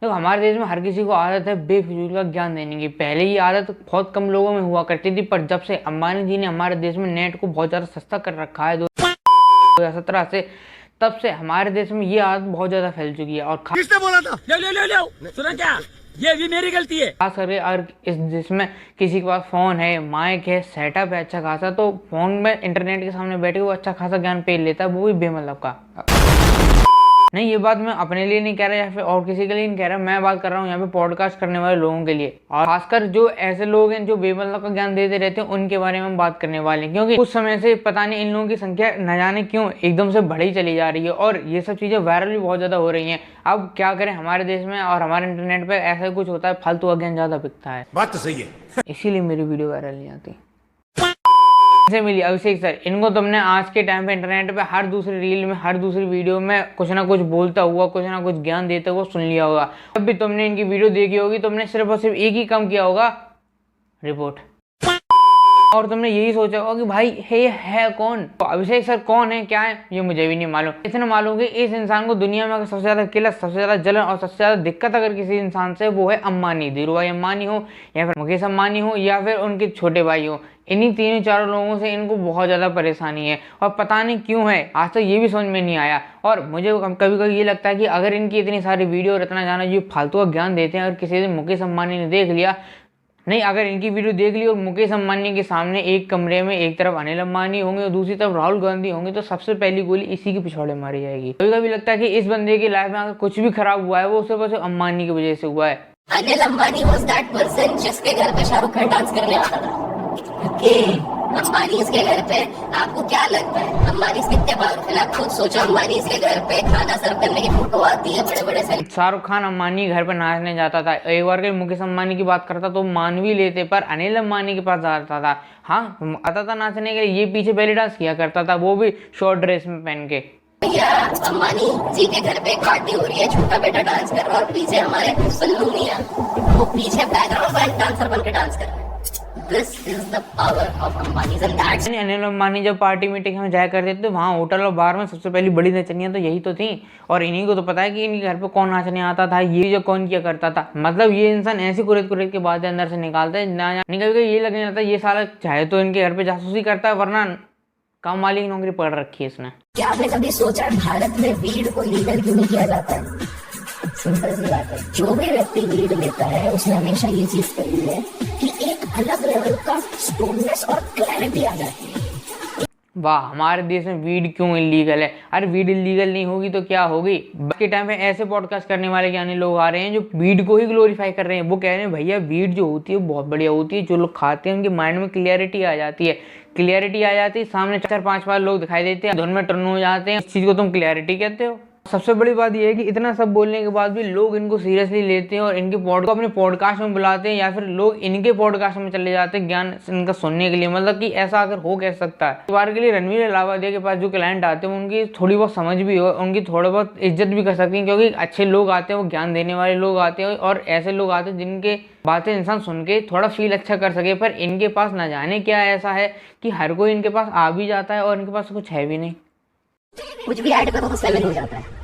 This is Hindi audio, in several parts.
देखो हमारे देश में हर किसी को आदत है बेफिजूल का ज्ञान देने की। पहले ये आदत बहुत कम लोगों में हुआ करती थी, पर जब से अंबानी जी ने हमारे देश में नेट को बहुत ज़्यादा सस्ता कर रखा है 2017 से, तब से हमारे देश में ये आदत बहुत ज़्यादा फैल चुकी है। और किसने बोला था? ले ले ले ले सुना क्या? ये भी मेरी गलती है। खास करके अगर इस देश में किसी के पास फ़ोन है, माइक है, सेटअप है अच्छा खासा, तो फ़ोन में इंटरनेट के सामने बैठे वो अच्छा खासा ज्ञान पेल लेता है, वो भी बेमतलब का। नहीं, ये बात मैं अपने लिए नहीं कह रहा या फिर और किसी के लिए नहीं कह रहा, मैं बात कर रहा हूँ यहाँ पे पॉडकास्ट करने वाले लोगों के लिए, और खासकर जो ऐसे लोग हैं जो बेमतलब का ज्ञान देते रहते हैं उनके बारे में हम बात करने वाले हैं। क्योंकि कुछ समय से पता नहीं इन लोगों की संख्या न जाने क्यों एकदम से बढ़ी चली जा रही है और ये सब चीज़ें वायरल भी बहुत ज़्यादा हो रही हैं। अब क्या करें, हमारे देश में और हमारे इंटरनेट पर ऐसा कुछ होता है, फालतू का ज्ञान ज़्यादा बिकता है। बात तो सही है। इसीलिए मेरी वीडियो वायरल नहीं आती। से मिली अभिषेक सर, इनको तुमने आज के टाइम पे इंटरनेट पे हर दूसरी रील में, हर दूसरी वीडियो में कुछ ना कुछ बोलता हुआ, कुछ ना कुछ ज्ञान देते हुआ सुन लिया होगा। जब भी तुमने इनकी वीडियो देखी होगी, तुमने सिर्फ और सिर्फ एक ही काम किया होगा, रिपोर्ट। और तुमने यही सोचा होगा कि भाई है कौन, तो अभिषेक सर कौन है, क्या है, ये मुझे भी नहीं मालूम। इतना मालूम कि इस इंसान को दुनिया में अगर सबसे ज्यादा किलत, सबसे ज्यादा जलन और सबसे ज्यादा दिक्कत अगर किसी इंसान से, वो है अंबानी, धीरूभाई अंबानी हो या फिर मुकेश अंबानी हो या फिर उनके छोटे भाई हो। इन्हीं तीनों चारों लोगों से इनको बहुत ज़्यादा परेशानी है और पता नहीं क्यों है, आज तक ये भी समझ में नहीं आया। और मुझे कभी कभी ये लगता है कि अगर इनकी इतनी सारी वीडियो और इतना जाना जो फालतू का ज्ञान देते हैं, अगर किसी दिन मुकेश अंबानी ने देख लिया, नहीं अगर इनकी वीडियो देख ली और मुकेश अंबानी के सामने एक कमरे में एक तरफ अनिल अंबानी होंगे और दूसरी तरफ राहुल गांधी होंगे, तो सबसे पहली गोली इसी के पिछवाड़े मारी जाएगी। कभी कभी लगता है कि इस बंदे की लाइफ में अगर कुछ भी खराब हुआ है वो सिर्फ और सिर्फ अंबानी की वजह से हुआ है। Anil Ambani was that person जिसके घर पे शाहरुख खान डांस करने आता था। अंबानी इसके घर पे, आपको क्या लगता है अंबानी कितने पावरफुल है? आप खुद सोचो, अंबानी इसके घर पे खाना सर्व करने की फोटो आती है बड़े बड़े से। शाहरुख खान अंबानी घर पर नाचने जाता था, एक बार के मुकेश अंबानी की बात करता तो मान भी लेते, पर अनिल अंबानी के पास जाता था, हाँ आता था नाचने के लिए, ये पीछे पहले डांस किया करता था, वो भी शॉर्ट ड्रेस में पहन के। भैया अंबानी जी के घर पे पार्टी हो रही है, छोटा बेटा डांस कर रहा है और पीछे हमारे सल्लू मियां वो पीछे बैकग्राउंड डांसर बन के डांस कर रहे हैं। This is the power of Ambani's and that's Anil Ambani जब पार्टी मीटिंग में जाया करते थे, वहाँ होटल और बार में सबसे पहली बड़ी नचनियाँ तो यही तो थी, और इन्हीं को तो पता है कि इनके घर पे कौन नाचने आता था, ये जो कौन किया करता था। मतलब ये इंसान ऐसी कुरेद कुरेद के बातें अंदर से निकालता है ना, निकल के ये लगने लगता है ये साला चाहे तो इनके घर पे जासूसी करता है, वरना काम वाली की नौकरी पढ़ रखी है इसने। क्या आपने कभी सोचा भारत में वीड को लीगल क्यों नहीं किया जाता है? सिंपल सी बात है, जो भी व्यक्ति वीड लेता है उसने हमेशा ये चीज कही है कि एक अलग लेवल का स्टोननेस और क्लैरिटी आ जाती है। वाह, हमारे देश में वीड क्यों इलीगल है? अरे वीड इलीगल नहीं होगी तो क्या होगी? के टाइम में ऐसे पॉडकास्ट करने वाले ज्ञानी लोग आ रहे हैं जो वीड को ही ग्लोरीफाई कर रहे हैं। वो कह रहे हैं भैया वीड जो होती है बहुत बढ़िया होती है, जो लोग खाते हैं उनके माइंड में क्लियरिटी आ जाती है, क्लियरिटी आ जाती है, सामने 4-5 लोग दिखाई देते हैं, धुन में टर्न हो जाते हैं। इस चीज को तुम क्लियरिटी कहते हो? सबसे बड़ी बात यह है कि इतना सब बोलने के बाद भी लोग इनको सीरियसली लेते हैं और इनके को अपने पॉडकास्ट में बुलाते हैं, या फिर लोग इनके पॉडकास्ट में चले जाते हैं ज्ञान इनका सुनने के लिए। मतलब कि ऐसा अगर हो कह सकता है। इस बार के लिए रणवीर अलाहाबादिया के पास जो क्लाइंट आते हैं उनकी थोड़ी बहुत समझ भी हो, उनकी थोड़ी बहुत इज्जत भी कर सकते हैं, क्योंकि अच्छे लोग आते हैं, वो ज्ञान देने वाले लोग आते हैं और ऐसे लोग आते हैं जिनके बातें इंसान सुन के थोड़ा फील अच्छा कर सके। पर इनके पास ना जाने क्या ऐसा है कि हर कोई इनके पास आ भी जाता है और इनके पास कुछ है भी नहीं। कुछ भी ऐड करो तो 7 हो जाता है।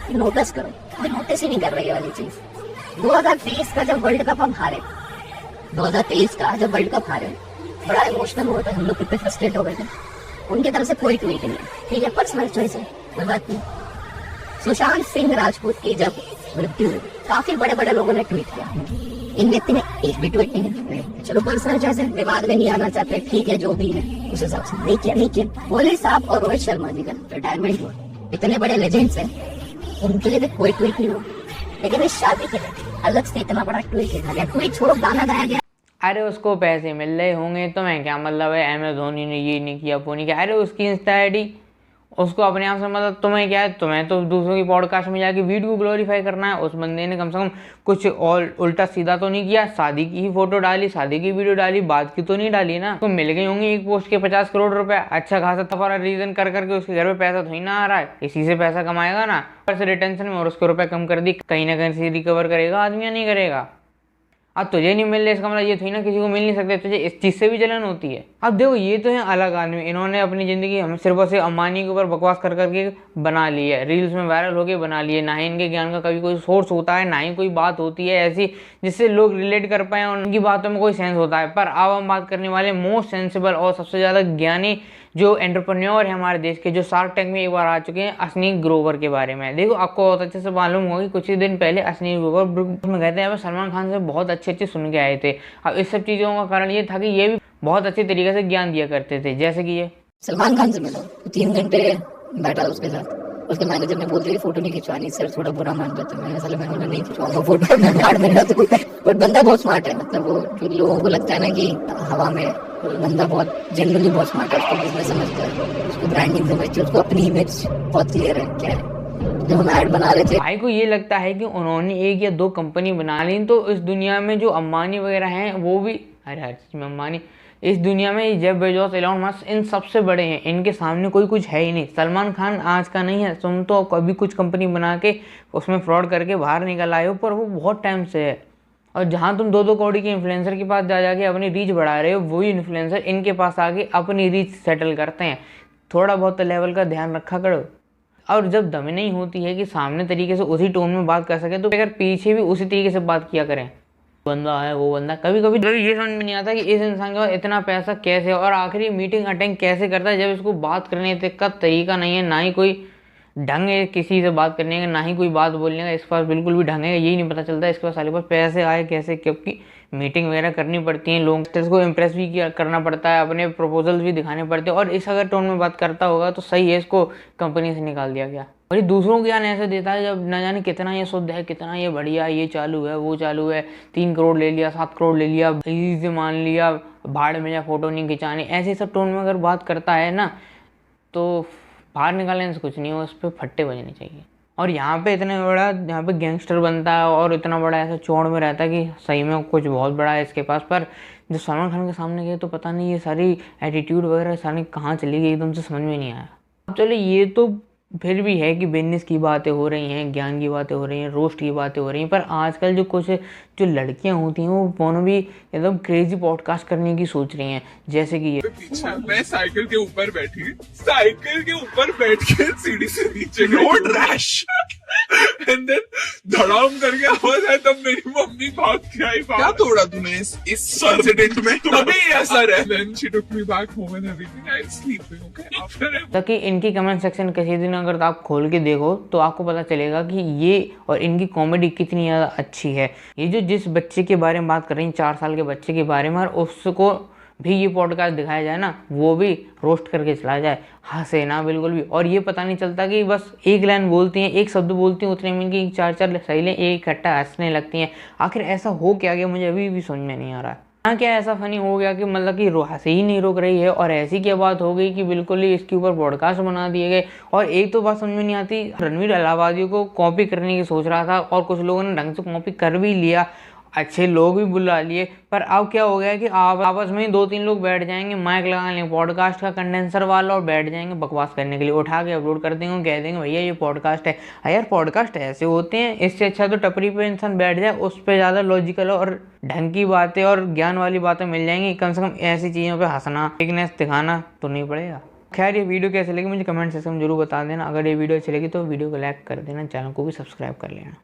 नोटिस करो, नोटिस ही नहीं कर रही वाली चीज। 2023 का जब वर्ल्ड कप हम हारे, 2023 का जब वर्ल्ड कप हारे, बड़ा इमोशनल हुआ था, हम लोग कितने फ्रस्ट्रेट हो गए थे। उनकी तरफ से कोई ट्वीट नहीं, ठीक है, पर्सनल चॉइस है, कोई बात नहीं। सुशांत सिंह राजपूत की जब मृत्यु हुई, काफी बड़े बड़े लोगों ने ट्वीट किया, इन व्यक्ति ने एक भी ट्वीट नहीं किया। चलो पर्सनल चॉइस है, विवाद में नहीं आना चाहते, ठीक है, जो भी है उस हिसाब से नहीं किया। कोहली साहब और रोहित शर्मा जी का रिटायरमेंट हुआ, इतने बड़े लेजेंड्स हैं, उनके लिए भी कोई ट्वीट नहीं हुआ। लेकिन इस शादी के लिए अलग से इतना बड़ा ट्वीट लिखा गया, ट्वीट छोड़ो गाना गाया गया। अरे उसको पैसे मिल रहे होंगे तो मैं क्या मतलब है, एम एस धोनी ने ये नहीं किया वो नहीं किया। अरे उसकी इंस्टा आईडी, उसको अपने आप से मतलब तुम्हें क्या है, तुम्हें तो दूसरों की पॉडकास्ट में जाके वीडियो को ग्लोरीफाई करना है। उस बंदे ने कम से कम कुछ और उल्टा सीधा तो नहीं किया, शादी की ही फोटो डाली, शादी की वीडियो डाली, बात की तो नहीं डाली ना। तो मिल गई होंगी एक पोस्ट के 50 करोड़ रुपए, अच्छा खासा तफरा रीजन कर करके उसके घर पे पैसा थोड़ी ना आ रहा है, इसी से पैसा कमाएगा ना, पर से रिटेंशन में, और उसके रुपए कम कर दी, कहीं ना कहीं से रिकवर करेगा आदमी या नहीं करेगा। अब तुझे नहीं मिल रहे इसका मतलब ये थोड़ी ना किसी को मिल नहीं सकते, तुझे इस चीज़ से भी जलन होती है। अब देखो ये तो है अलग आदमी, इन्होंने अपनी ज़िंदगी हमें सिर्फ और सिर्फ अंबानी के ऊपर बकवास कर करके बना ली है, रील्स में वायरल होके बना ली है। ना ही इनके ज्ञान का कभी कोई सोर्स होता है, ना ही कोई बात होती है ऐसी जिससे लोग रिलेट कर पाए और उनकी बातों में कोई सेंस होता है। पर अब हम बात करने वाले मोस्ट सेंसिबल और सबसे ज़्यादा ज्ञानी जो एंटरप्रेन्योर है हमारे देश के, जो शार्क टैंक में एक बार आ चुके हैं, अश्विनी ग्रोवर के बारे में। देखो आपको बहुत अच्छे से मालूम होगा कि कुछ ही दिन पहले अश्विनी ग्रोवर में गए थे, यहाँ सलमान खान से बहुत अच्छे सुन के आए थे। अब इस सब चीज़ों का कारण ये था कि ये भी बहुत अच्छे तरीके से ज्ञान दिया करते थे, जैसे कि ये सलमान खान से मिलो तो 3 घंटे बैठा उसके साथ, उसके मैनेजर ने बोल दिया फोटो नहीं खिंचवानी, सर थोड़ा बुरा मान जाता है। मैंने साला मैंने नहीं खिंचवाऊंगा फोटो, मैं गार्ड में रहता हूं। बट बंदा बहुत स्मार्ट है, मतलब वो जो लोगों को लगता है ना कि हवा में, बंदा बहुत जनरली बहुत स्मार्ट है, उसको बिजनेस समझता है, उसको ब्रांडिंग समझती है, उसको अपनी इमेज बहुत क्लियर है क्या है। जब हम ऐड बना रहे थे, भाई को ये लगता है कि उन्होंने 1 या 2 कंपनी बना ली तो इस दुनिया में जो अंबानी वगैरह हैं वो भी, अरे हर चीज़ में अंबानी, इस दुनिया में जेफ बेजोस, एलोन मस्क, इन सबसे बड़े हैं, इनके सामने कोई कुछ है ही नहीं। सलमान खान आज का नहीं है, तुम तो कभी कुछ कंपनी बना के उसमें फ्रॉड करके बाहर निकल आए हो, पर वो बहुत टाइम से है। और जहाँ तुम 2-2 करोड़ के इन्फ्लुएंसर के पास जा जाके अपनी रीच बढ़ा रहे हो, वही इन्फ्लुएंसर इनके पास आके अपनी रीच सेटल करते हैं। थोड़ा बहुत लेवल का ध्यान रखा करो। और जब दम नहीं होती है कि सामने तरीके से उसी टोन में बात कर सके, तो अगर पीछे भी उसी तरीके से बात किया करें। बंदा है वो बंदा, कभी कभी ये समझ में नहीं आता कि इस इंसान के पास इतना पैसा कैसे, और आखिरी मीटिंग अटेंड कैसे करता है, जब इसको बात करने का तरीका नहीं है, ना ही कोई ढंग है किसी से बात करने का, ना ही कोई बात बोलने का इसके पास बिल्कुल भी ढंग है। यही नहीं पता चलता इसके पास साले पास पैसे आए कैसे, क्योंकि मीटिंग वगैरह करनी पड़ती है, लोग को इम्प्रेस भी करना पड़ता है, अपने प्रपोजल्स भी दिखाने पड़ते हैं। और इस अगर टोन में बात करता होगा तो सही है, इसको कंपनी से निकाल दिया गया। और ये दूसरों को ज्ञान ऐसे देता है जब न जाने कितना ये शुद्ध है, कितना ये बढ़िया, ये चालू है वो चालू है, 3 करोड़ ले लिया, 7 करोड़ ले लिया, इजी से मान लिया, भाड़ में जा फोटो नहीं खिंचानी, ऐसे सब टोन में अगर बात करता है ना, तो बाहर निकालने से कुछ नहीं हो, उस पर फट्टे बजने चाहिए। और यहाँ पे इतना बड़ा, यहाँ पे गैंगस्टर बनता है और इतना बड़ा ऐसा चौड़ में रहता है कि सही में कुछ बहुत बड़ा है इसके पास। पर जब सलमान खान के सामने गए तो पता नहीं ये सारी एटीट्यूड वगैरह सारी कहाँ चली गई, एकदम से समझ में नहीं आया। अब चलो ये तो फिर भी है कि बिजनेस की बातें हो रही हैं, ज्ञान की बातें हो रही हैं, रोस्ट की बातें हो रही हैं, पर आजकल जो कुछ जो लड़कियां होती हैं वो फोन भी एकदम क्रेजी पॉडकास्ट करने की सोच रही हैं, जैसे कि ये मैं साइकिल के ऊपर बैठ के सीढ़ी से नीचे रोड रैश एंड देन धड़ाम करके आवाज आया, तब मेरी मम्मी भाग के आई। क्या तोड़ा तूने इस इंसिडेंट में? तभी ऐसा रहा। Then she took me back home and everything, I sleeping okay after. ताकि इनकी कमेंट सेक्शन किसी दिन अगर आप खोल के देखो तो आपको पता चलेगा कि ये और इनकी कॉमेडी कितनी ज़्यादा अच्छी है। ये जो जिस बच्चे के बारे में बात कर रही हैं, 4 साल के बच्चे के बारे में, और उसको भी ये पॉडकास्ट दिखाया जाए ना, वो भी रोस्ट करके चला जाए, हंसे ना बिल्कुल भी। और ये पता नहीं चलता कि बस एक लाइन बोलती हैं, एक शब्द बोलती हैं, उतने में की 4-4 सहेलियाँ एक इकट्ठा हंसने लगती हैं। आखिर ऐसा हो क्या गया, मुझे अभी भी समझ में नहीं आ रहा है। हाँ, क्या ऐसा फनी हो गया कि मतलब कि हंसी ही नहीं रोक रही है, और ऐसी क्या बात हो गई कि बिल्कुल ही इसके ऊपर पॉडकास्ट बना दिए गए। और एक तो बात समझ में नहीं आती, रणवीर इलाहाबादी को कॉपी करने की सोच रहा था और कुछ लोगों ने ढंग से कॉपी कर भी लिया, अच्छे लोग भी बुला लिए, पर अब क्या हो गया कि आप आपस में 2-3 लोग बैठ जाएंगे, माइक लगा लेंगे पॉडकास्ट का कंडेंसर वाला और बैठ जाएंगे बकवास करने के लिए, उठा के अपलोड कर देंगे, कह देंगे भैया ये पॉडकास्ट है। यार पॉडकास्ट ऐसे होते हैं, इससे अच्छा तो टपरी पे इंसान बैठ जाए, उस पर ज़्यादा लॉजिकल और ढंग की बातें और ज्ञान वाली बातें मिल जाएंगी। कम से कम ऐसी चीज़ों पर हंसना, वीकनेस दिखाना तो नहीं पड़ेगा। खैर, ये वीडियो कैसे लगी मुझे कमेंट सेक्शन में जरूर बता देना। अगर ये वीडियो अच्छी लगी तो वीडियो को लाइक कर देना, चैनल को भी सब्सक्राइब कर लेना।